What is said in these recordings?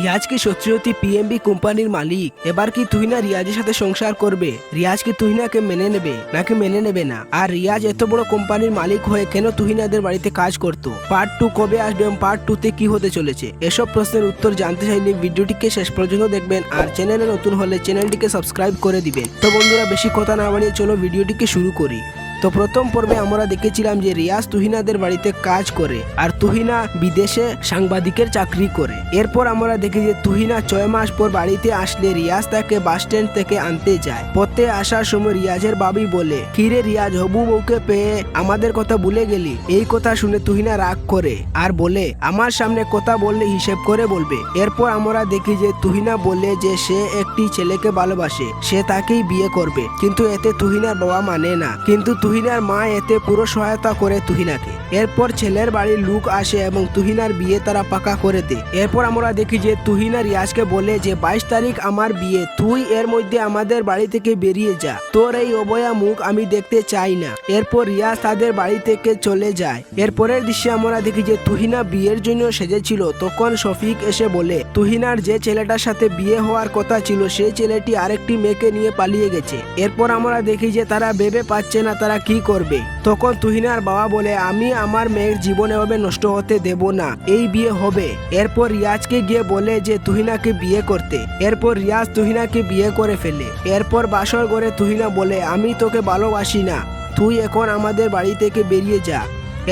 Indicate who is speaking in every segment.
Speaker 1: রিয়াজ কি সত্যি সত্যি পিএমবি কোম্পানির মালিক? এবার কি তুহিনা রিয়াজের সাথে সংসার করবে? রিয়াজ কি তুহিনাকে মেনে নেবে নাকি মেনে নেবে না? আর রিয়াজ এত বড় কোম্পানির মালিক হয়ে কেন তুহিনাদের বাড়িতে কাজ করতো? পার্ট 2 কবে আসবে এবং পার্ট 2 তে কি হতে চলেছে? এসব প্রশ্নের উত্তর জানতে চাইলে ভিডিওটিকে শেষ পর্যন্ত দেখবেন, আর চ্যানেলে নতুন হলে চ্যানেলটিকে সাবস্ক্রাইব করে দিবেন। তো বন্ধুরা, বেশি কথা না বাড়িয়ে চলো ভিডিওটিকে শুরু করি। তো প্রথম পর্বে আমরা দেখেছিলাম যে রিয়াজ তুহিনাদের বাড়িতে কাজ করে আর তুহিনা বিদেশে সাংবাদিকের চাকরি করে। এরপর আমরা দেখি যে তুহিনা 6 মাস পর বাড়িতে আসলে রিয়াজ তাকে বাস স্ট্যান্ড থেকে আনতে যায়। পথে আসার সময় রিয়াজের বাবি বলে, কিরে রিয়াজ, হবু বউকে পেয়ে আমাদের কথা ভুলে গেলি? এই কথা শুনে তুহিনা রাগ করে আর বলে, আমার সামনে কথা বললে হিসেব করে বলবে। এরপর আমরা দেখি যে তুহিনা বলে যে সে একটি ছেলেকে ভালোবাসে, সে তাকেই বিয়ে করবে, কিন্তু এতে তুহিনার বাবা মানে না, কিন্তু তুহিনার মা এতে পুরো সহায়তা করে তুহিনাকে। এরপর ছেলের বাড়ির লোক আসে এবং তুহিনার বিয়ে তারা পাকা করে দেয়। এরপর আমরা দেখি যে তুহিনা রিয়াজকে বলে যে 22 তারিখ আমার বিয়ে, তুই এর মধ্যে আমাদের বাড়ি থেকে বেরিয়ে যা, তোর এই অবয়া মুখ আমি দেখতে চাই না। এরপর রিয়াজ তাদের বাড়ি থেকে চলে যায়। এরপরের দৃশ্যে আমরা দেখি যে তুহিনা বিয়ের জন্য সেজেছিল, তখন শফিক এসে বলে তুহিনার যে ছেলেটার সাথে বিয়ে হওয়ার কথা ছিল সেই ছেলেটি আরেকটি মেয়েকে নিয়ে পালিয়ে গেছে। এরপর আমরা দেখি যে তারা ভেবে পাচ্ছে না তারা কি করবে। তখন তুহিনার বাবা বলে, আমি আমার মেয়ের জীবন এভাবে নষ্ট হতে দেব না, এই বিয়ে হবে। এরপর রিয়াজকে গিয়ে বলে যে তুহিনাকে বিয়ে করতে। এরপর রিয়াজ তুহিনাকে বিয়ে করে ফেলে। এরপর বাসর ঘরে তুহিনা বলে, আমি তোকে ভালোবাসি না, তুই এখন আমাদের বাড়ি থেকে বেরিয়ে যা।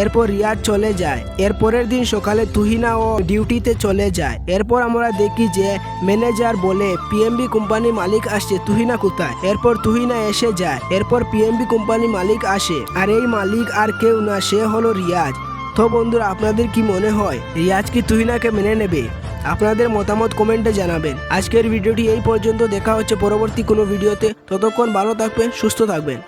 Speaker 1: এরপর রিয়াজ চলে যায়। এরপরের দিন সকালে তুহিনা ও ডিউটিতে চলে যায়। এরপর আমরা দেখি যে ম্যানেজার বলে, পিএমবি কোম্পানির মালিক আসছে, তুহিনা কোথায়? এরপর তুহিনা এসে যায়। এরপর পিএমবি কোম্পানির মালিক আসে, আর এই মালিক আর কেউ না, সে হলো রিয়াজ। তো বন্ধুরা, আপনাদের কি মনে হয় রিয়াজ কি তুহিনাকে মেনে নেবে? আপনাদের মতামত কমেন্টে জানাবেন। আজকের ভিডিওটি এই পর্যন্ত, দেখা হচ্ছে পরবর্তী কোনো ভিডিওতে। ততক্ষণ ভালো থাকবেন, সুস্থ থাকবেন।